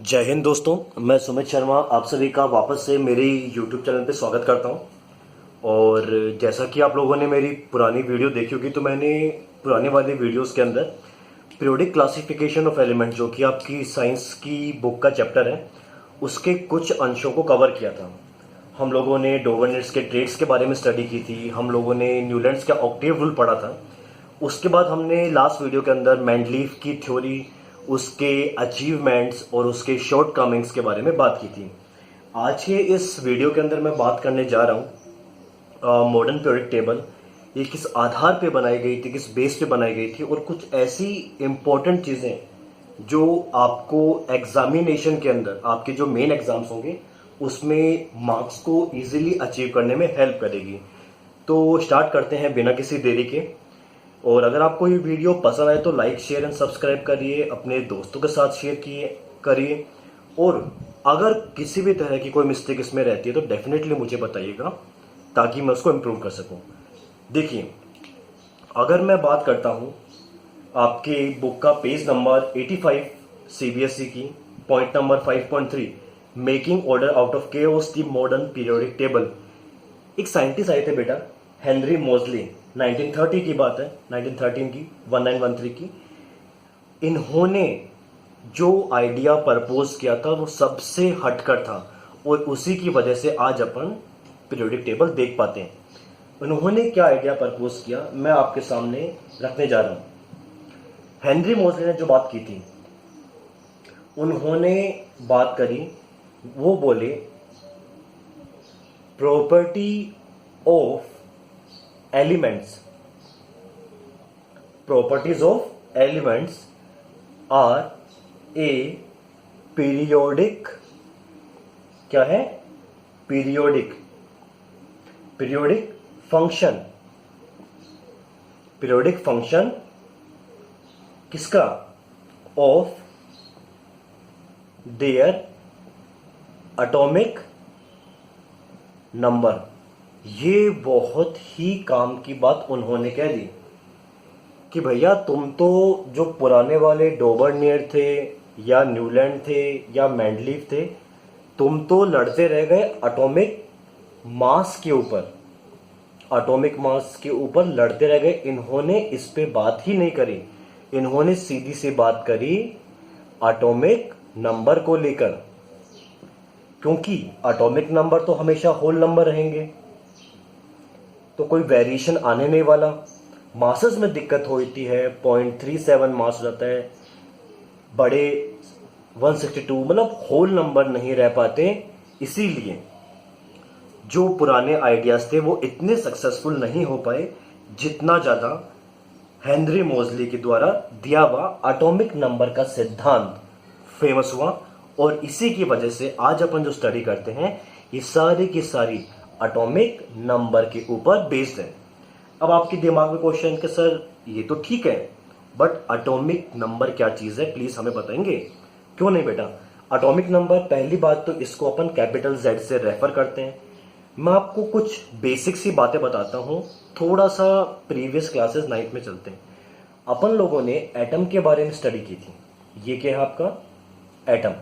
जय हिंद दोस्तों। मैं सुमित शर्मा आप सभी का वापस से मेरे YouTube चैनल पे स्वागत करता हूं। और जैसा कि आप लोगों ने मेरी पुरानी वीडियो देखी होगी, तो मैंने पुराने वाली वीडियोस के अंदर पीरियोडिक क्लासिफिकेशन ऑफ एलिमेंट, जो कि आपकी साइंस की बुक का चैप्टर है, उसके कुछ अंशों को कवर किया था। हम लोगों ने डोवेनेट्स के ट्रेड्स के बारे में स्टडी की थी, हम लोगों ने न्यूलैंड्स का ऑक्टेव रूल पढ़ा था। उसके बाद हमने लास्ट वीडियो के अंदर मेंडलीफ की थ्योरी, उसके अचीवमेंट्स और उसके शॉर्ट कमिंग्स के बारे में बात की थी। आज के इस वीडियो के अंदर मैं बात करने जा रहा हूँ मॉडर्न पीरियोडिक टेबल। ये किस आधार पे बनाई गई थी, किस बेस पे बनाई गई थी, और कुछ ऐसी इंपॉर्टेंट चीज़ें जो आपको एग्जामिनेशन के अंदर, आपके जो मेन एग्जाम्स होंगे उसमें मार्क्स को इजीली अचीव करने में हेल्प करेगी। तो स्टार्ट करते हैं बिना किसी देरी के। और अगर आपको ये वीडियो पसंद आए तो लाइक शेयर एंड सब्सक्राइब करिए, अपने दोस्तों के साथ शेयर करिए। और अगर किसी भी तरह की कोई मिस्टेक इसमें रहती है तो डेफिनेटली मुझे बताइएगा, ताकि मैं उसको इम्प्रूव कर सकूं। देखिए, अगर मैं बात करता हूं आपके बुक का पेज नंबर 85 सीबीएसई की, point number 5.3, making order out of chaos the modern periodic table. एक साइंटिस्ट आए थे बेटा, हेनरी मोजली, 1930 की बात है, 1913 की, 1913 की। इन्होंने जो आइडिया प्रपोज किया था वो सबसे हटकर था, और उसी की वजह से आज अपन पीरियोडिक टेबल देख पाते हैं। उन्होंने क्या आइडिया प्रपोज किया, मैं आपके सामने रखने जा रहा हूं। हेनरी मोजली ने जो बात की थी, उन्होंने बात करी, वो बोले property of elements, properties of elements are a periodic, क्या है, periodic, periodic function, periodic function किसका, ऑफ देयर एटॉमिक नंबर। ये बहुत ही काम की बात उन्होंने कह दी कि भैया तुम तो जो पुराने वाले डोबरनियर थे या न्यूलैंड थे या मेंडलीफ थे, तुम तो लड़ते रह गए एटॉमिक मास के ऊपर, एटॉमिक मास के ऊपर लड़ते रह गए। इन्होंने इस पे बात ही नहीं करी, इन्होंने सीधी सी बात करी एटॉमिक नंबर को लेकर, क्योंकि एटॉमिक नंबर तो हमेशा होल नंबर रहेंगे, तो कोई वेरिएशन आने नहीं वाला। मासेस में दिक्कत होती है, 0.37 मास हो जाता है, बड़े 162, मतलब होल नंबर नहीं रह पाते। इसीलिए जो पुराने आइडियाज थे वो इतने सक्सेसफुल नहीं हो पाए जितना ज्यादा हेनरी मोजली के द्वारा दिया हुआ एटॉमिक नंबर का सिद्धांत फेमस हुआ। और इसी की वजह से आज अपन जो स्टडी करते हैं ये सारी की सारी एटॉमिक नंबर के ऊपर बेस्ड है। अब आपके दिमाग में क्वेश्चन कि सर ये तो ठीक है, बट एटॉमिक नंबर क्या चीज है, प्लीज हमें बताएंगे। क्यों नहीं बेटा, एटॉमिक नंबर, पहली बात तो इसको अपन कैपिटल जेड से रेफर करते हैं। मैं आपको कुछ बेसिक सी बातें बताता हूं, थोड़ा सा प्रीवियस क्लासेस 9th में चलते हैं। अपन लोगों ने एटम के बारे में स्टडी की थी। ये क्या है आपका एटम।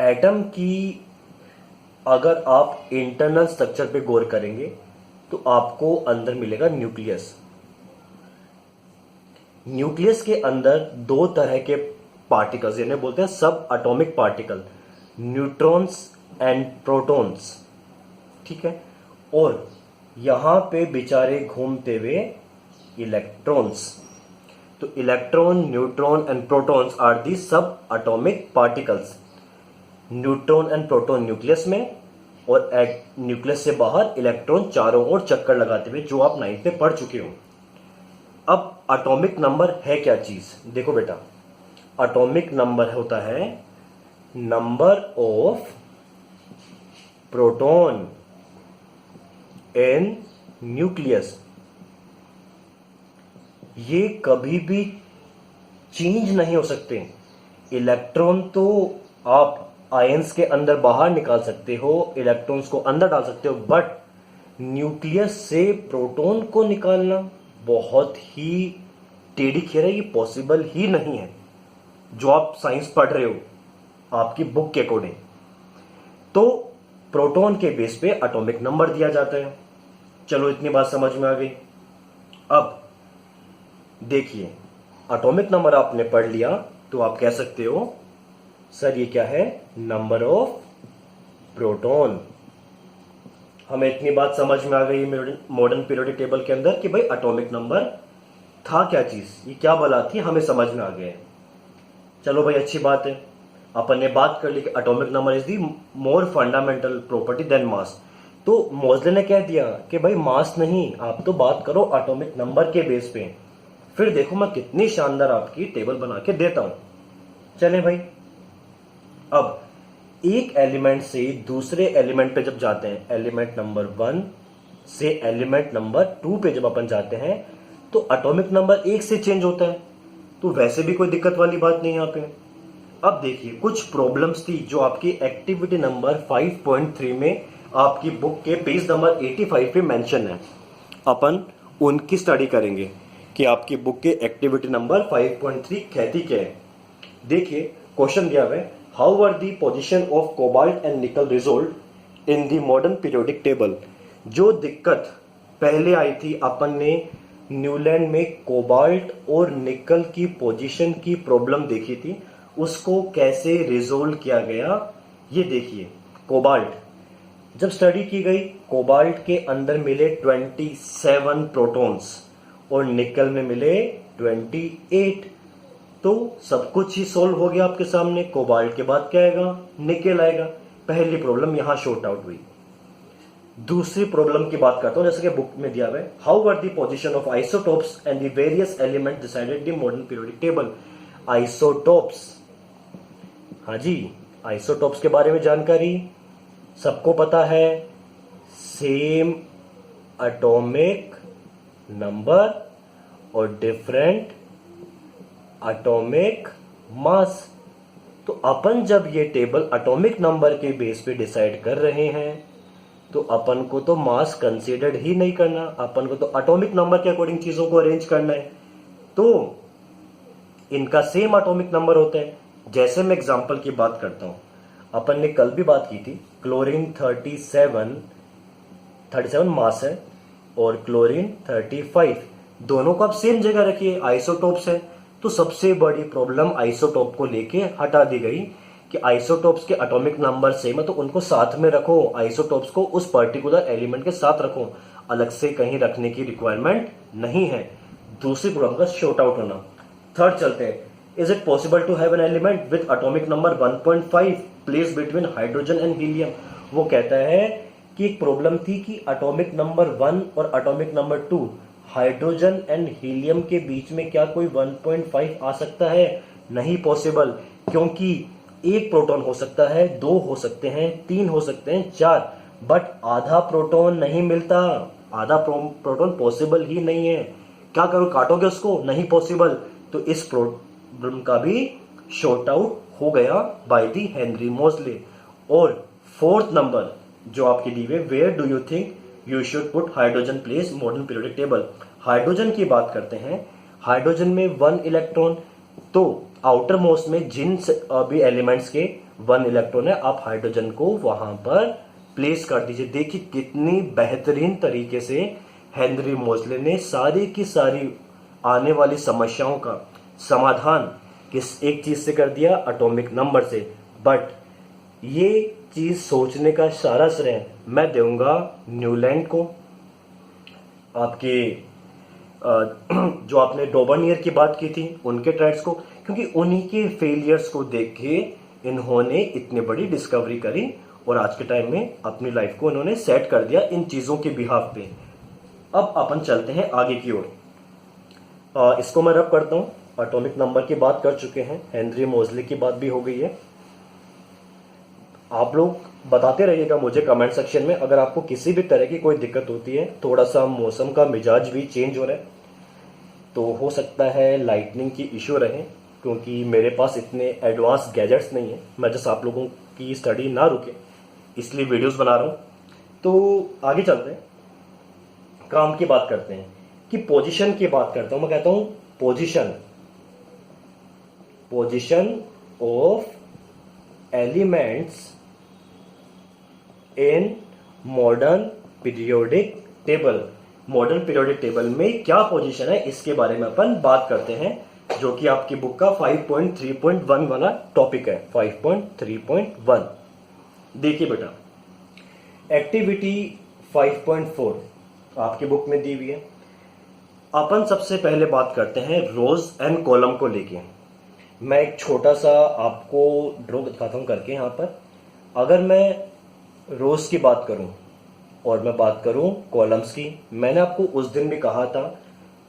एटम की अगर आप इंटरनल स्ट्रक्चर पे गौर करेंगे तो आपको अंदर मिलेगा न्यूक्लियस। न्यूक्लियस के अंदर दो तरह के पार्टिकल्स, यानी बोलते हैं सब atomic particle, neutrons and protons, ठीक है। और यहां पे बेचारे घूमते हुए इलेक्ट्रॉन्स। तो electron, neutron and protons are the sub atomic particles. Neutron and proton nucleus में, और न्यूक्लियस से बाहर इलेक्ट्रॉन चारों ओर चक्कर लगाते हुए, जो आप 9th में पढ़ चुके हो। अब एटॉमिक नंबर है क्या चीज, देखो बेटा, एटॉमिक नंबर होता है number of proton in nucleus. ये कभी भी चेंज नहीं हो सकते। इलेक्ट्रॉन तो आप आयंस के अंदर बाहर निकाल सकते हो, इलेक्ट्रॉन्स को अंदर डाल सकते हो, बट न्यूक्लियस से प्रोटॉन को निकालना बहुत ही टेढ़ी खेर है, ये पॉसिबल ही नहीं है। जो आप साइंस पढ़ रहे हो आपकी बुक के अकॉर्डिंग, तो प्रोटॉन के बेस पे एटॉमिक नंबर दिया जाता है। चलो इतनी बात समझ में आ गई। अब देखिए, एटॉमिक नंबर आपने पढ़ लिया तो आप कह सकते हो सर ये क्या है, नंबर ऑफ प्रोटॉन। हमें इतनी बात समझ में आ गई मॉडर्न पीरियोडिक टेबल के अंदर कि भाई एटॉमिक नंबर था क्या चीज, ये क्या बला थी, हमें समझ में आ गया है। चलो भाई अच्छी बात है, अपन ने बात कर ली कि atomic number is the more fundamental property than mass. तो मोज़ले ने कह दिया कि भाई मास नहीं, आप तो बात करो एटॉमिक नंबर के बेस पे। फिर देखो मैं कितनी शानदार आपकी टेबल बना के देता हूं। चले भाई, अब एक एलिमेंट से दूसरे एलिमेंट पे जब जाते हैं, एलिमेंट नंबर 1 से एलिमेंट नंबर 2 पे जब अपन जाते हैं तो एटॉमिक नंबर 1 से चेंज होता है। तो वैसे भी कोई दिक्कत वाली बात नहीं यहाँ पे। अब देखिए कुछ प्रॉब्लम्स थी जो आपकी एक्टिविटी नंबर 5.3 में आपकी बुक के पेज नंबर 85 पे मेंशन है। अपन उनकी स्टडी करेंगे कि आपकी बुक के एक्टिविटी नंबर 5.3 कहती क्या है। देखिए क्वेश्चन दिया हुआ है, how are the position of cobalt and nickel resolve in the modern periodic table. जो दिक्कत पहले आई थी, अपन ने न्यूलैंड में कोबाल्ट और निकल की पोजीशन की प्रॉब्लम देखी थी, उसको कैसे रिजोल्व किया गया ये देखिए। कोबाल्ट जब स्टडी की गई, कोबाल्ट के अंदर मिले 27 प्रोटॉन्स और निकल में मिले 28। तो सब कुछ ही सोल्व हो गया आपके सामने। कोबाल्ट के बाद क्या आएगा, निकल आएगा। पहली प्रॉब्लम यहां शॉर्ट आउट हुई। दूसरी प्रॉब्लम की बात करता हूं, जैसे कि बुक में दिया हुआ है, how are the position of isotopes and the various element decided the modern periodic table. Isotopes, हाँ जी, आइसोटोप्स के बारे में जानकारी सबको पता है, सेम एटॉमिक नंबर और डिफरेंट एटॉमिक मास। तो अपन जब ये टेबल एटॉमिक नंबर के बेस पे डिसाइड कर रहे हैं तो अपन को तो मास कंसीडर्ड ही नहीं करना, अपन को तो एटॉमिक नंबर के अकॉर्डिंग चीजों को अरेंज करना है। तो इनका सेम एटॉमिक नंबर होता है। जैसे मैं एग्जांपल की बात करता हूं, अपन ने कल भी बात की थी, क्लोरीन 37 मास है और क्लोरीन 35, दोनों को आप सेम जगह रखिए, आइसोटोप्स है। तो सबसे बड़ी प्रॉब्लम आइसोटोप को लेके हटा दी गई कि आइसोटोप्स के एटॉमिक नंबर सेम है तो उनको साथ में रखो, आइसोटोप्स को उस पर्टिकुलर एलिमेंट के साथ रखो, अलग से कहीं रखने की रिक्वायरमेंट नहीं है। दूसरी प्रॉब्लम का शॉर्ट आउट होना। थर्ड चलते हैं, is it possible to have an element with atomic number 1.5 place between hydrogen and helium. वो कहता है कि एक प्रॉब्लम थी कि एटॉमिक नंबर 1 और atomic number 2 hydrogen and helium के बीच में क्या कोई 1.5 आ सकता है। नहीं पॉसिबल, क्योंकि एक प्रोटॉन हो सकता है, 2 हो सकते हैं, 3 हो सकते हैं, 4, बट आधा प्रोटॉन नहीं मिलता। आधा प्रोटॉन पॉसिबल ही नहीं है। क्या करो, काटोगे उसको, नहीं पॉसिबल। तो इस प्रॉब्लम का भी शॉर्ट आउट हो गया बाय दी हेनरी मोज़ले। और फोर्थ नंबर जो आपके दी हुए, where do you think you should put hydrogen place modern periodic table. Hydrogen की बात करते हैं, हाइड्रोजन में 1 इलेक्ट्रॉन, तो आउटर मोस्ट में जिन भी एलिमेंट्स के 1 इलेक्ट्रॉन है, आप हाइड्रोजन को वहां पर प्लेस कर दीजिए। देखिए कितनी बेहतरीन तरीके से हेनरी मोज़ले ने सारी की सारी आने वाली समस्याओं का समाधान किस एक चीज से कर दिया, एटॉमिक नंबर से। बट ये चीज सोचने का सारा श्रेय मैं दूंगा न्यूलैंड को, आपके जो आपने डोबर्नियर की बात की थी उनके ट्राइड्स को, क्योंकि उन्हीं के फेलियर्स को देख के इन्होंने इतनी बड़ी डिस्कवरी करी और आज के टाइम में अपनी लाइफ को इन्होंने सेट कर दिया इन चीजों के बिहाफ पे। अब अपन चलते हैं आगे की ओर। इसको मैं रब करता हूं। एटॉमिक नंबर की बात कर चुके हैं, हेनरी मोज़ले की बात भी हो गई है। आप लोग बताते रहिएगा मुझे कमेंट सेक्शन में अगर आपको किसी भी तरह की कोई दिक्कत होती है। थोड़ा सा मौसम का मिजाज भी चेंज हो रहा है तो हो सकता है लाइटनिंग की इश्यू रहे, क्योंकि मेरे पास इतने एडवांस गैजेट्स नहीं है। मैं जस्ट आप लोगों की स्टडी ना रुके इसलिए वीडियोस बना रहा हूं। तो आगे चलते हैं, काम की बात करते हैं कि पोजीशन की बात करता हूं। मैं कहता हूं position of elements in modern periodic table. Modern periodic table में क्या पोजीशन है इसके बारे में अपन बात करते हैं, जो कि आपकी बुक का 5.3.1 वाला टॉपिक है। 5.3.1 देखिए बेटा, एक्टिविटी 5.4 आपकी बुक में दी हुई है। अपन सबसे पहले बात करते हैं रोज एंड कॉलम को लेके। मैं एक छोटा सा आपको ड्रॉ दिखाता हूं करके। यहां पर अगर मैं रोज की बात करूं और मैं बात करूं कॉलम्स की, मैंने आपको उस दिन भी कहा था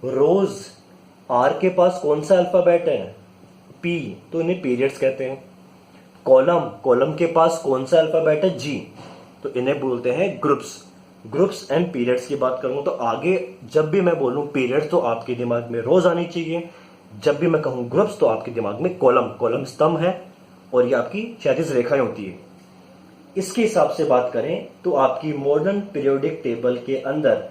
रोज आर के पास कौन सा अल्फाबेट है, पी, तो इन्हें पीरियड्स कहते हैं। कॉलम के पास कौन सा अल्फाबेट है, जी, तो इन्हें बोलते हैं ग्रुप्स एंड पीरियड्स की बात करूं तो आगे जब भी मैं बोलूं पीरियड्स तो आपके दिमाग में रोज आनी चाहिए, जब भी मैं कहूं ग्रुप्स तो आपके दिमाग में कॉलम स्तंभ है और ये आपकी क्षैतिज रेखाएं होती है। इसके हिसाब से बात करें तो आपकी मॉडर्न पीरियोडिक टेबल के अंदर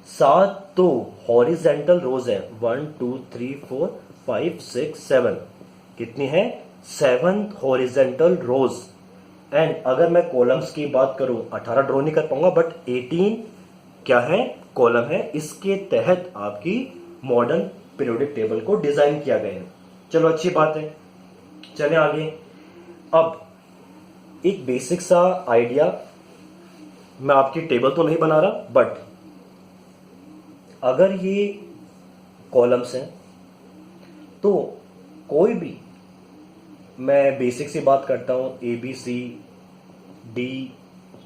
7 तो हॉरिजेंटल रोज है। 1 2 3 4 5 6 7 कितनी है, 7 हॉरिजेंटल रोज। एंड अगर मैं कॉलम्स की बात करूं 18 ड्रॉ नहीं कर पाऊंगा, बट 18 क्या है, कॉलम है। इसके तहत आपकी मॉडर्न पीरियोडिक टेबल को डिजाइन किया गया है। चलो अच्छी बात है, चले आगे। अब एक बेसिक सा आइडिया, मैं आपकी टेबल तो नहीं बना रहा, बट अगर ये कॉलम्स हैं तो कोई भी, मैं बेसिक सी बात करता हूं, A B C D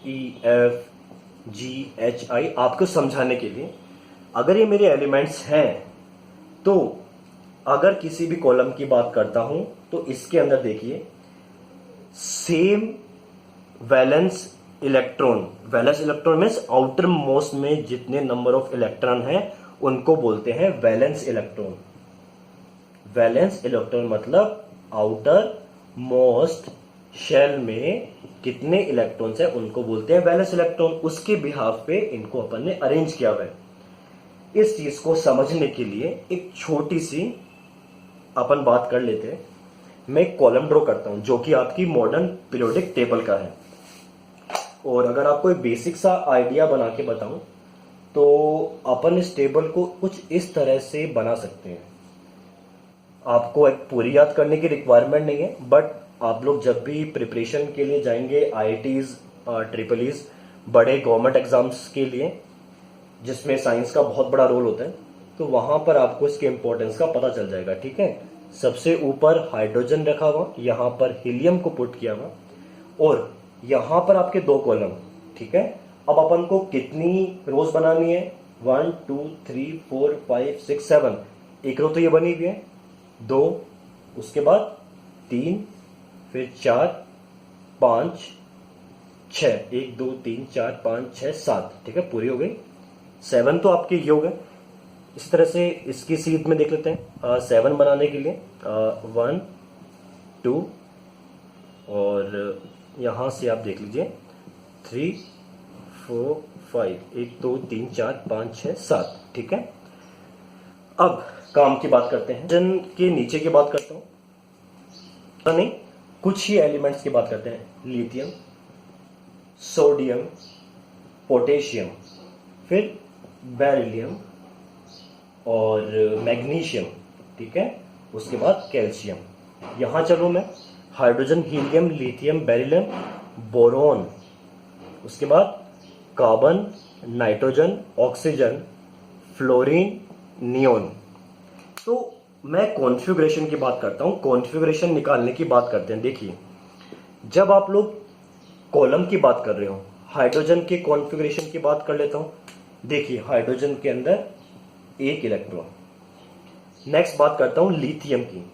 E F G H I, आपको समझाने के लिए। अगर ये मेरे एलिमेंट्स हैं तो अगर किसी भी कॉलम की बात करता हूं तो इसके अंदर देखिए same valence electron means outer most में जितने नंबर ऑफ इलेक्ट्रॉन हैं उनको बोलते हैं वैलेंस इलेक्ट्रॉन। वैलेंस इलेक्ट्रॉन मतलब आउटर मोस्ट शेल में कितने इलेक्ट्रॉन्स हैं उनको बोलते हैं वैलेंस इलेक्ट्रॉन। उसके बिहाफ पे इनको अपन ने अरेंज किया हुआ है। इस चीज को समझने के लिए एक छोटी सी अपन बात कर लेते हैं। मैं एक कॉलम ड्रॉ करता हूं जो कि आपकी मॉडर्न पीरियोडिक टेबल का है, और अगर आपको एक बेसिक सा आइडिया बना के बताऊं तो अपन इस टेबल को कुछ इस तरह से बना सकते हैं। आपको एक पूरी याद करने की रिक्वायरमेंट नहीं है, बट आप लोग जब भी प्रिपरेशन के लिए जाएंगे आईआईटीज ट्रिपलीज बड़े गवर्नमेंट एग्जाम्स के लिए जिसमें साइंस का बहुत बड़ा रोल होता है, तो वहां पर आपको इसके इंपॉर्टेंस का पता चल जाएगा। ठीक है, सबसे ऊपर हाइड्रोजन रखा हुआ, यहां पर हीलियम को पुट किया हुआ, और यहां पर आपके 2 कॉलम। ठीक है, अब अपन को कितनी रोज बनानी है, 1 2 3 4 5 6 7, एक रो तो ये बनी हुई है, 2, उसके बाद 3, फिर 4 5 6, 1 2 3 4 5 6 7, ठीक है, पूरी हो गई। 7 तो आपके ये हो गए। इस तरह से इसकी सीध में देख लेते हैं। 7 बनाने के लिए 1 2, और यहां से आप देख लीजिए 3 4 5, 1 2 3 4 5 6 7। ठीक है, अब काम की बात करते हैं। जन के नीचे की बात करता हूं, नहीं कुछ ही एलिमेंट्स की बात करते हैं। लिथियम, सोडियम, पोटेशियम, फिर बेरिलियम और मैग्नीशियम। ठीक है, उसके बाद कैल्शियम। यहां चलूं मैं, hydrogen, helium, lithium, beryllium, boron, उसके बाद carbon, nitrogen, oxygen, fluorine, neon. तो मैं कॉन्फ़िगरेशन की बात करता हूं, कॉन्फ़िगरेशन निकालने की बात करते हैं। देखिए, जब आप लोग कॉलम की बात कर रहे हो, हाइड्रोजन के कॉन्फ़िगरेशन की बात कर लेता हूं। देखिए, हाइड्रोजन के अंदर 1 इलेक्ट्रॉन। नेक्स्ट बात करता हूं लिथियम की।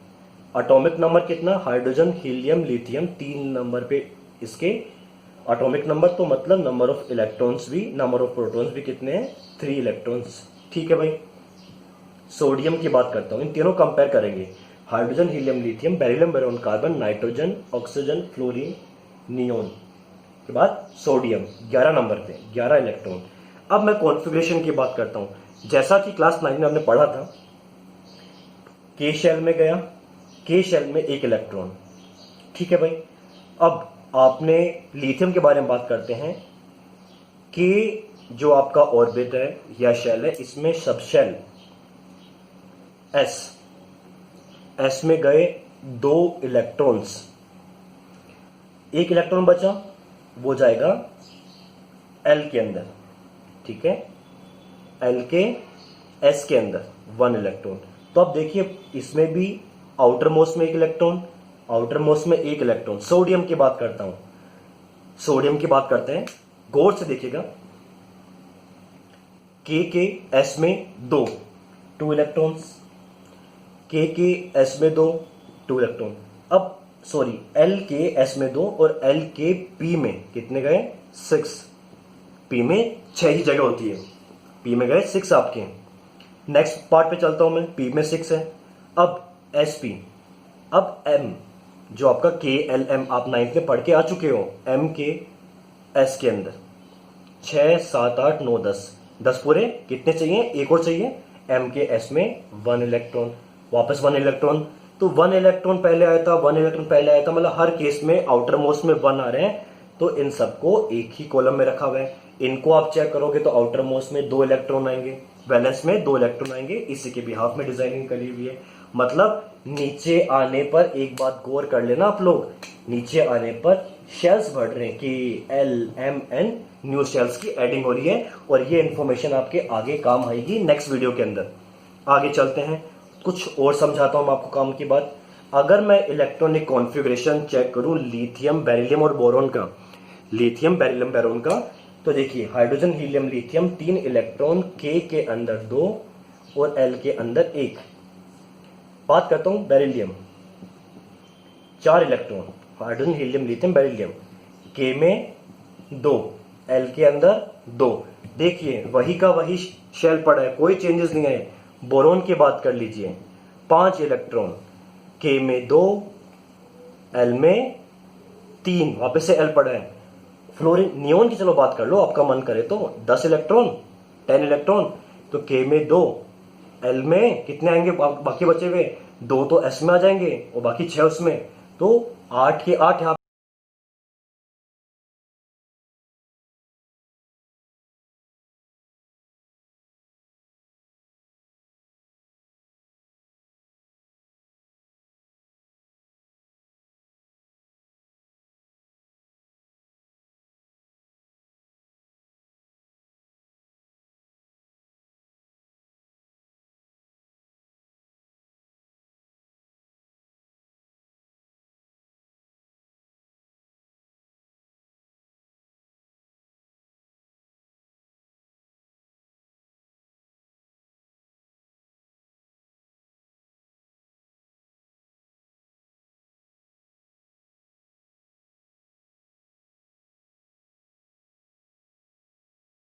एटॉमिक नंबर कितना, हाइड्रोजन, हीलियम, लिथियम 3 नंबर पे इसके एटॉमिक नंबर, तो मतलब नंबर ऑफ इलेक्ट्रॉन्स भी, नंबर ऑफ प्रोटॉन्स भी कितने हैं, 3 इलेक्ट्रॉन्स। ठीक है भाई। सोडियम की बात करता हूं, इन तीनों कंपेयर करेंगे, hydrogen, helium, lithium, beryllium, boron, carbon, nitrogen, oxygen, fluorine, neon के बाद सोडियम 11 नंबर पे, 11 इलेक्ट्रॉन। अब मैं कॉन्फ़िगरेशन की बात करता हूं। जैसा कि क्लास 9 में हमने पढ़ा था, के शेल में गया, के शेल में एक इलेक्ट्रॉन। ठीक है भाई। अब आपने लिथियम के बारे में बात करते हैं कि जो आपका ऑर्बिट है या शेल है, इसमें सब शेल एस में गए 2 इलेक्ट्रॉन्स, एक इलेक्ट्रॉन बचा, वो जाएगा एल के अंदर। ठीक है, एल के एस के अंदर 1 इलेक्ट्रॉन। तो अब देखिए इसमें भी आउटर मोस्ट में एक इलेक्ट्रॉन, आउटर मोस्ट में एक इलेक्ट्रॉन। सोडियम की बात करता हूं, सोडियम की बात करते हैं, गौर से देखिएगा। के एस में 2 इलेक्ट्रॉन्स, के एस में 2 इलेक्ट्रॉन। अब सॉरी, एल के एस में 2 और एल के पी में कितने गए? 6। पी में 6 ही जगह होती है, पी में गए 6 आपके। नेक्स्ट पार्ट पे चलता हूं मैं, पी में 6 है। अब एस पी, अब एम जो आपका के एल एम आप 9th में पढ़ के आ चुके हो, एम के एस के अंदर 6 7 8 9 10 पूरे कितने चाहिए? एक और चाहिए। एम के एस में 1 इलेक्ट्रॉन, वापस 1 इलेक्ट्रॉन। तो 1 इलेक्ट्रॉन पहले आया था, 1 इलेक्ट्रॉन पहले आया था, मतलब हर केस में आउटर मोस्ट में 1 आ रहे हैं, तो इन सबको एक ही कॉलम में रखा हुआ है। इनको आप चेक करोगे तो आउटर मोस्ट में 2 इलेक्ट्रॉन आएंगे, वैलेंस में 2 इलेक्ट्रॉन आएंगे। इसी के बिहाफ में डिजाइनिंग करी हुई है। मतलब नीचे आने पर एक बात गौर कर लेना आप लोग, नीचे आने पर शेल्स बढ़ रहे हैं कि L M N new shells की एडिंग हो रही है, और ये इंफॉर्मेशन आपके आगे काम आएगी नेक्स्ट वीडियो के अंदर। आगे चलते हैं, कुछ और समझाता हूं मैं आपको काम की बात। अगर मैं इलेक्ट्रॉनिक कॉन्फ़िगरेशन चेक करूं लिथियम बेरिलियम और बोरॉन का, लिथियम बेरिलियम बोरॉन का, तो देखिए हाइड्रोजन हीलियम लिथियम 3 इलेक्ट्रॉन, के अंदर 2 और एल के अंदर 1। बात करता हूं beryllium, 4 electron, hydrogen helium lithium beryllium, के में 2, एल के अंदर 2। देखिए वही का वही शेल पड़ा है, कोई चेंजेस नहीं है। बोरॉन की बात कर लीजिए, 5 इलेक्ट्रॉन, के में 2, एल में 3, वापस से एल पड़ा है। फ्लोरीन नियोन की चलो बात कर लो, आपका मन करे तो 10 इलेक्ट्रॉन, 10 इलेक्ट्रॉन, तो के में 2, एल में कितने आएंगे? बाकी बचे हुए 2 तो एस में आ जाएंगे और बाकी 6 उसमें, तो 8 के 8 यहाँ